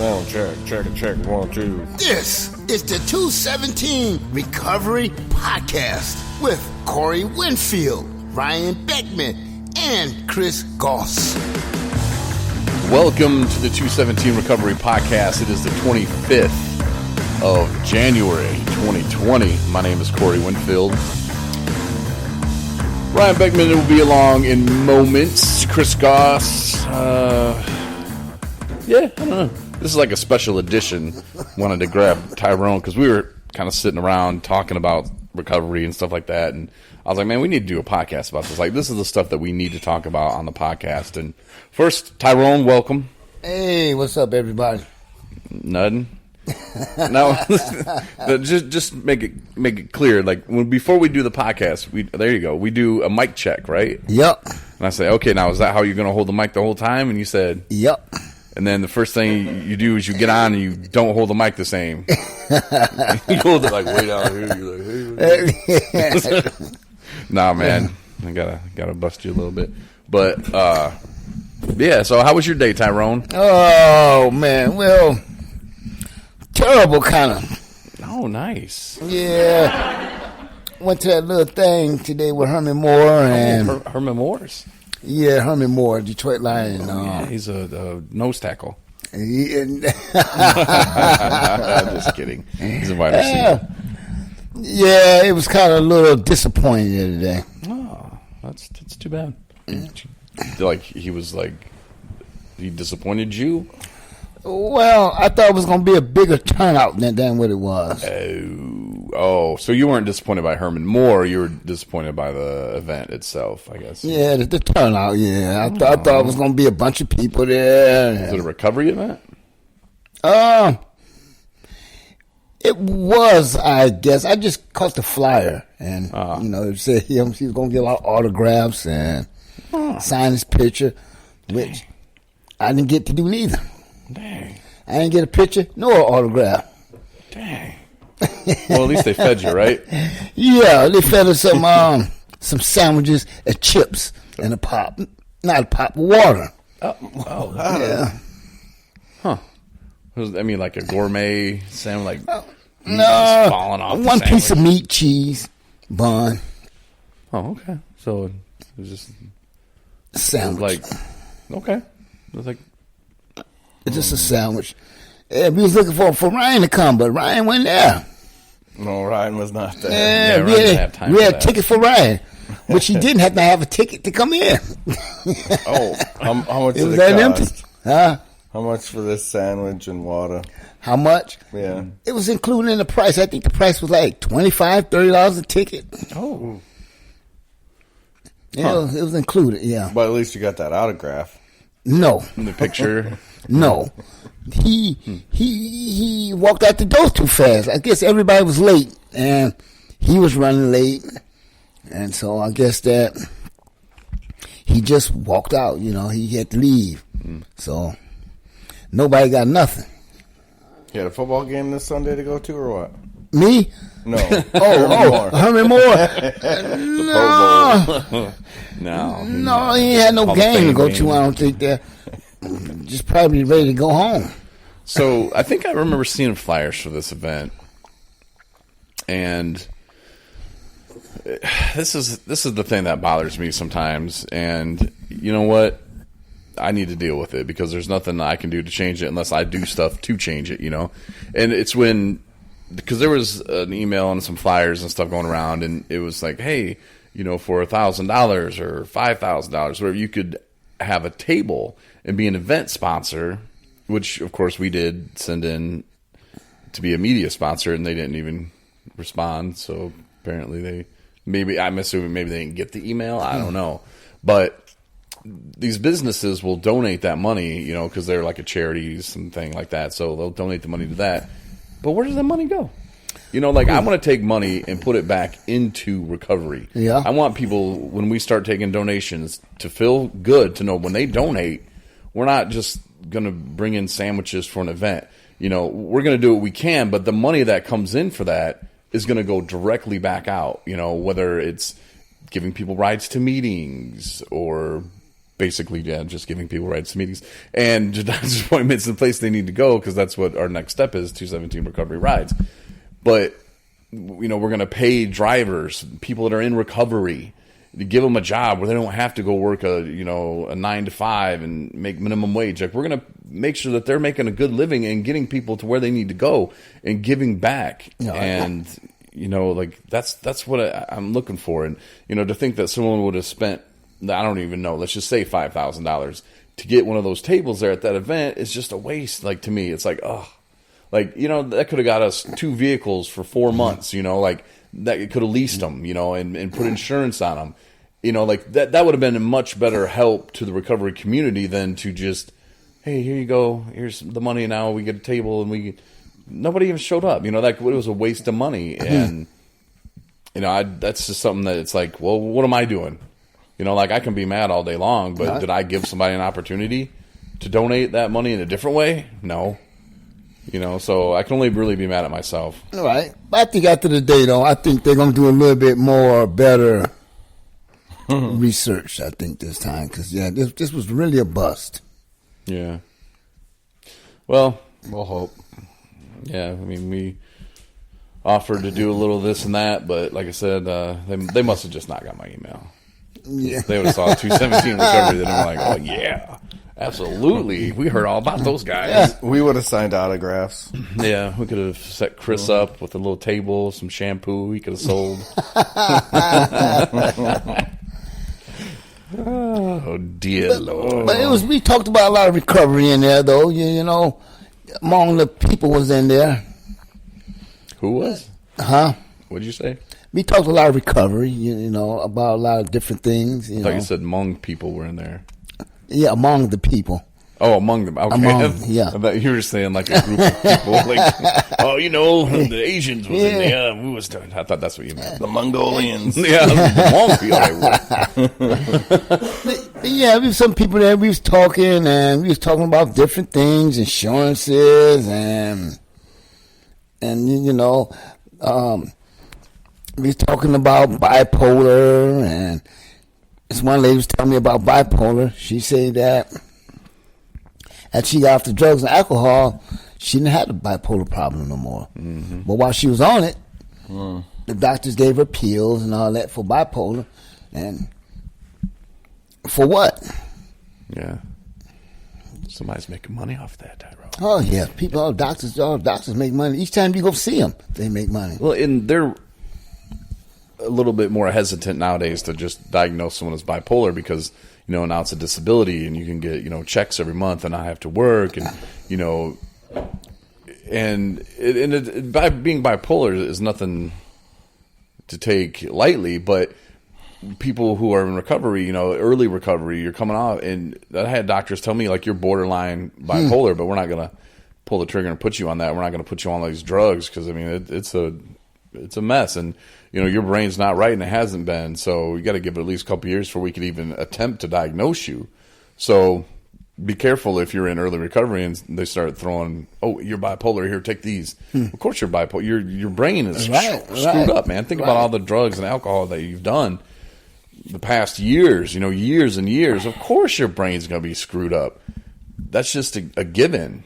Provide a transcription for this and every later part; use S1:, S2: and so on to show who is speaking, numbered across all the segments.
S1: Sound check, 1, 2.
S2: This is the 217 Recovery Podcast with Corey Winfield, Ryan Beckman, and Chris Goss.
S3: Welcome to the 217 Recovery Podcast. It is the 25th of January, 2020. My name is Corey Winfield. Ryan Beckman will be along in moments. Chris Goss. I don't know. This is like a special edition. Wanted to grab Tyrone because we were kind of sitting around talking about recovery and stuff like that. And I was like, man, we need to do a podcast about this. Like, this is the stuff that we need to talk about on the podcast. And first, Tyrone, welcome.
S2: Hey, what's up, everybody?
S3: Nothing. Now, just make it clear. Like before we do the podcast, there you go. We do a mic check, right?
S2: Yep.
S3: And I say, okay, now is that how you're going to hold the mic the whole time? And you said,
S2: yep.
S3: And then the first thing you do is you get on and you don't hold the mic the same. You hold it like way down here. You're like, hey. Nah, man, I gotta bust you a little bit. But yeah. So how was your day, Tyrone?
S2: Oh man, well, terrible kind of.
S3: Oh, nice.
S2: Yeah. Went to that little thing today with Herman Moore and
S3: Herman Moore's.
S2: Yeah, Herman Moore, Detroit Lion.
S3: Yeah, he's a nose tackle.
S2: I'm
S3: just kidding. He's a wide receiver.
S2: Yeah, it was kind of a little disappointing the other day.
S3: Oh, that's too bad. Like he disappointed you?
S2: Well, I thought it was going to be a bigger turnout than what it was.
S3: Oh, so you weren't disappointed by Herman Moore. You were disappointed by the event itself, I guess.
S2: Yeah, the turnout, yeah. I thought it was going to be a bunch of people there.
S3: Was it a recovery event?
S2: It was, I guess. I just caught the flyer, and, it said he was going to get a lot of autographs and sign his picture, which I didn't get to do neither.
S3: Dang.
S2: I didn't get a picture nor an autograph.
S3: Dang. Well, at least they fed you, right?
S2: Yeah, they fed us some sandwiches and chips and a pop. Not a pop, water.
S3: Oh,
S2: yeah.
S3: Huh. Like a gourmet sandwich, like
S2: no,
S3: falling off
S2: one piece of meat, cheese, bun.
S3: Oh, okay. So it was just
S2: a sandwich.
S3: Okay. It was like
S2: it's just a sandwich. Yeah, we was looking for Ryan to come, but Ryan wasn't there.
S1: No, Ryan was not there.
S2: Yeah,
S3: Ryan didn't have time
S2: we
S3: for
S2: had a
S3: that.
S2: ticket for Ryan, which he didn't have to have a ticket to come in.
S1: Oh, how much
S2: It
S1: did
S2: was
S1: it
S2: that
S1: cost?
S2: empty. Huh?
S1: How much for this sandwich and water?
S2: How much?
S1: Yeah.
S2: It was included in the price. I think the price was like $25, $30 a ticket.
S3: Oh.
S2: Yeah, it was included, yeah.
S1: But at least you got that autograph.
S2: No.
S3: In the picture.
S2: No. He walked out the door too fast. I guess everybody was late, and he was running late. And so I guess that he just walked out, he had to leave. So nobody got nothing.
S1: You had a football game this Sunday to go to, or what?
S2: Me?
S1: No.
S2: Herman Moore. No, he had no game to go to. I don't think that. Just probably ready to go home.
S3: So I think I remember seeing flyers for this event, and this is the thing that bothers me sometimes. And you know what? I need to deal with it because there's nothing I can do to change it unless I do stuff to change it. And it's because there was an email and some flyers and stuff going around, and it was like, hey, for $1,000 or $5,000, where you could have a table and be an event sponsor, which of course we did send in to be a media sponsor, and they didn't even respond. So apparently I'm assuming maybe they didn't get the email. I don't know, but these businesses will donate that money, because they're like a charity, something like that. So they'll donate the money to that. But where does that money go? I want to take money and put it back into recovery.
S2: Yeah.
S3: I want people, when we start taking donations, to feel good, to know when they donate, we're not just going to bring in sandwiches for an event. We're going to do what we can, but the money that comes in for that is going to go directly back out, whether it's giving people rides to meetings or basically, just giving people rides to meetings and doctor's appointments in the place they need to go, because that's what our next step is, 217 recovery rides. But, we're going to pay drivers, people that are in recovery, to give them a job where they don't have to go work a 9 to 5 and make minimum wage. Like, we're going to make sure that they're making a good living and getting people to where they need to go and giving back. And, that's what I'm looking for. And, to think that someone would have spent, I don't even know, let's just say $5,000 to get one of those tables there at that event is just a waste. Like, to me, it's like, that could have got us 2 vehicles for 4 months, that it could have leased them, and put insurance on them. That would have been a much better help to the recovery community than to just, hey, here you go, here's the money, now we get a table, and nobody even showed up. It was a waste of money. And, that's just something that it's like, well, what am I doing? I can be mad all day long, but did I give somebody an opportunity to donate that money in a different way? No. So I can only really be mad at myself.
S2: All right. But I think after the day, though, I think they're going to do a little bit more better research, I think, this time. Because, this was really a bust.
S3: Yeah. Well,
S1: we'll hope.
S3: Yeah, we offered to do a little of this and that, but like I said, they must have just not got my email.
S2: Yeah.
S3: They would have saw 217 recovery, then they're like, oh, yeah. Absolutely. We heard all about those guys.
S1: Yeah. We would have signed autographs.
S3: Yeah, we could have set Chris up with a little table, some shampoo he could have sold. Oh, dear Lord.
S2: But we talked about a lot of recovery in there, though. Among the people was in there.
S3: Who was?
S2: Huh?
S3: What'd you say?
S2: We talked a lot of recovery, about a lot of different things.
S3: I thought you said Hmong people were in there.
S2: Yeah, among the people.
S3: Oh, among them. Okay.
S2: Yeah.
S3: I thought you were saying like a group of people. Like, the Asians was in there. We was talking. I thought that's what you meant.
S1: The Mongolians.
S3: Yeah, the Hmong people.
S2: Yeah, we was some people there. We was talking, and we was talking about different things, insurances, and we was talking about bipolar, and this one lady was telling me about bipolar. She said that as she got off the drugs and alcohol, she didn't have the bipolar problem no more. Mm-hmm. But while she was on it, the doctors gave her pills and all that for bipolar. And for what?
S3: Yeah. Somebody's making money off that, Tyrone.
S2: Oh, yeah. All doctors make money. Each time you go see them, they make money.
S3: Well, and they're a little bit more hesitant nowadays to just diagnose someone as bipolar because, now it's a disability and you can get, checks every month and I have to work and, by being bipolar is nothing to take lightly, but people who are in recovery, early recovery, you're coming off, and I had doctors tell me like you're borderline bipolar, but we're not going to pull the trigger and put you on that. We're not going to put you on these drugs because it's a mess, and your brain's not right and it hasn't been. So you got to give it at least a couple years before we could even attempt to diagnose you. So be careful if you're in early recovery and they start throwing, oh, you're bipolar, here, take these. Of course you're bipolar. Your brain is screwed up, man. Think about all the drugs and alcohol that you've done the past years, years and years. Of course your brain's going to be screwed up. That's just a given.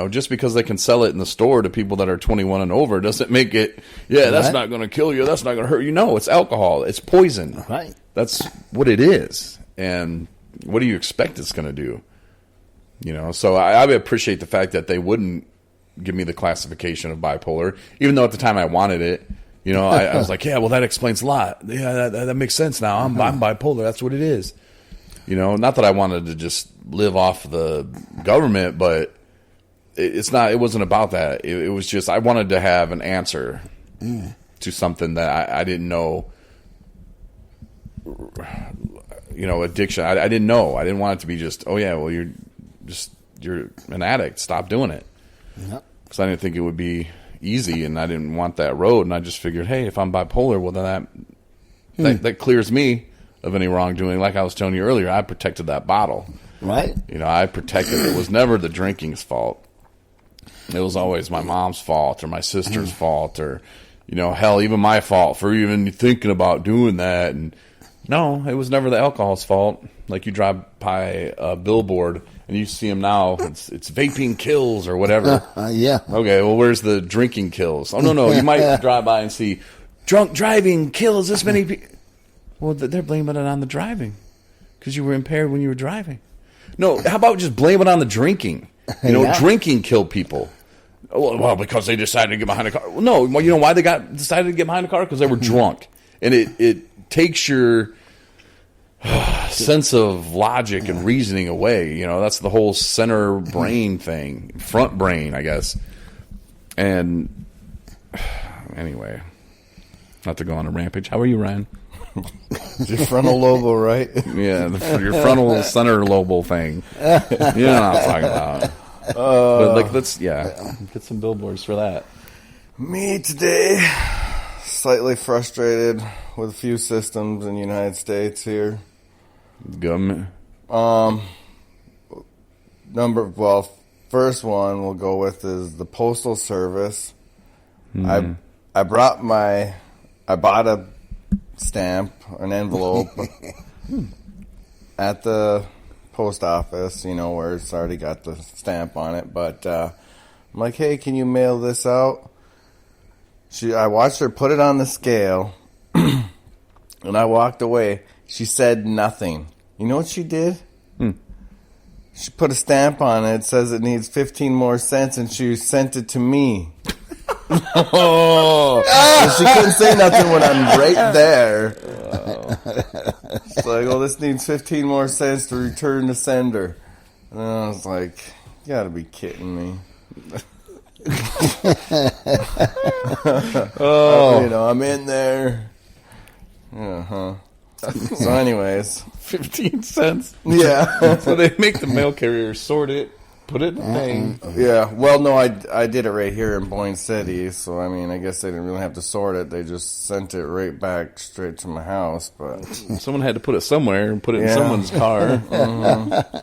S3: Just because they can sell it in the store to people that are 21 and over doesn't make it, that's not going to kill you. That's not going to hurt you. No, it's alcohol. It's poison.
S2: Right.
S3: That's what it is. And what do you expect it's going to do? So I appreciate the fact that they wouldn't give me the classification of bipolar, even though at the time I wanted it. I was like, yeah, well, that explains a lot. Yeah, that makes sense now. I'm bipolar. That's what it is. Not that I wanted to just live off the government, but it wasn't about that. It was just I wanted to have an answer to something that I didn't know. Addiction. I didn't know. I didn't want it to be just, oh yeah, well you're an addict. Stop doing it. Because I didn't think it would be easy, and I didn't want that road. And I just figured, hey, if I'm bipolar, well then that clears me of any wrongdoing. Like I was telling you earlier, I protected that bottle.
S2: Right.
S3: I protected it. It was never the drinking's fault. It was always my mom's fault or my sister's fault or, hell, even my fault for even thinking about doing that. And, No, it was never the alcohol's fault. Like you drive by a billboard and you see them now, it's vaping kills or whatever.
S2: Yeah.
S3: Okay, well, where's the drinking kills? Oh, no, you might drive by and see drunk driving kills this many people. Well, they're blaming it on the driving because you were impaired when you were driving. No, how about just blame it on the drinking? Drinking killed people. Well, because they decided to get behind a car. Well, no, you know why they decided to get behind a car? Because they were drunk. And it takes your sense of logic and reasoning away. That's the whole center brain thing. Front brain, I guess. And anyway, not to go on a rampage. How are you, Ryan?
S1: Your frontal lobe, right?
S3: Yeah, your frontal center lobe thing. You know what I'm talking about. But let's get some billboards for that.
S1: Me today, slightly frustrated with a few systems in the United States here.
S3: Government.
S1: First one we'll go with is the Postal Service. I bought a stamp, an envelope at the post office, where it's already got the stamp on it. But I'm like, hey, can you mail this out? I watched her put it on the scale, and I walked away. She said nothing. You know what she did? She put a stamp on it. It says it needs 15 more cents, and she sent it to me. She couldn't say nothing when I'm right there. It's like, this needs 15 more cents to return to sender. And I was like, you gotta be kidding me. I'm in there. So anyways.
S3: 15 cents?
S1: Yeah.
S3: So they make the mail carrier sort it, put it in the thing.
S1: Yeah. Well, no, I did it right here in Boyne City, so I guess they didn't really have to sort it. They just sent it right back straight to my house. But
S3: someone had to put it somewhere and put it in someone's car.
S1: Mm-hmm.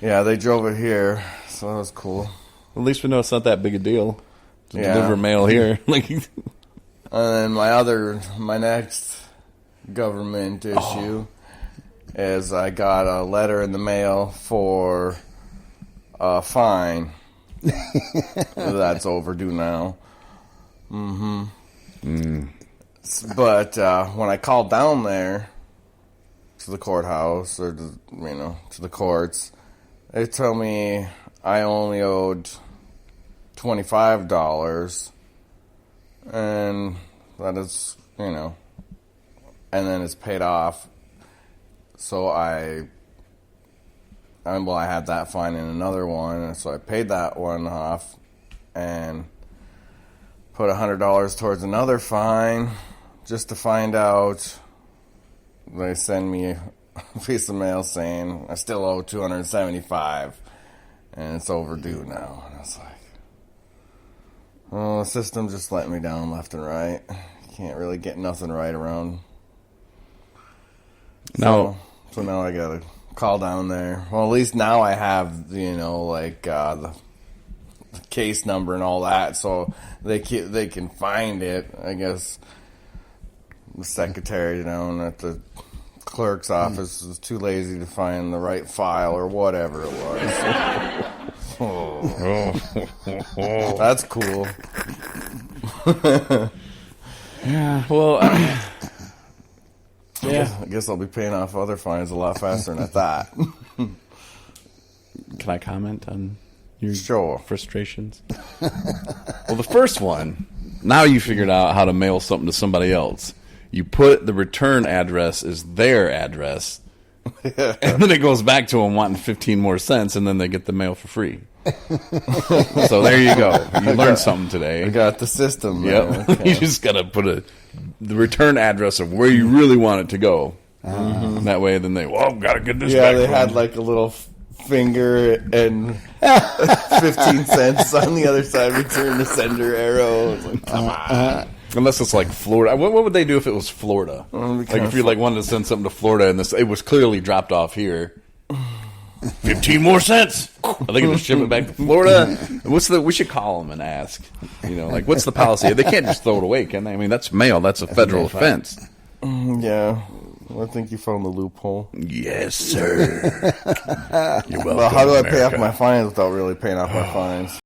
S1: Yeah, they drove it here, so that was cool.
S3: Well, at least we know it's not that big a deal to deliver mail here.
S1: And then my next government issue is I got a letter in the mail for a fine. That's overdue now. But when I called down there to the courthouse or to the courts, they told me I only owed $25, and that is and then it's paid off. So I had that fine in another one, and so I paid that one off and put $100 towards another fine just to find out. They send me a piece of mail saying I still owe $275, and it's overdue now. And I was like, the system just let me down left and right. Can't really get nothing right around. So now I gotta call down there. Well, at least now I have the case number and all that, so they can find it. I guess the secretary down at the clerk's office was too lazy to find the right file or whatever it was. That's cool.
S3: Yeah. Well.
S1: I guess I'll be paying off other fines a lot faster than I thought.
S3: Can I comment on
S1: your
S3: frustrations? Well, the first one, now you figured out how to mail something to somebody else. You put the return address as their address, and then it goes back to them wanting 15 more cents, and then they get the mail for free. So there you go. You learned something today.
S1: I got the system.
S3: Yep. Okay. You just got to put the return address of where you really want it to go. That way, then got to get this back.
S1: Yeah, they had like a little finger and 15 cents on the other side. Return to sender arrow. It's like, come on.
S3: Unless it's like Florida. What would they do if it was Florida? Like if you wanted to send something to Florida and it was clearly dropped off here. 15 more cents. Are they going to ship it back to Florida? We should call them and ask. What's the policy? They can't just throw it away, can they? I mean, that's mail. That's a federal offense.
S1: Yeah. I think you found the loophole.
S3: Yes, sir. You're welcome,
S1: Well, how do I pay off
S3: America.
S1: my fines without really paying off my fines?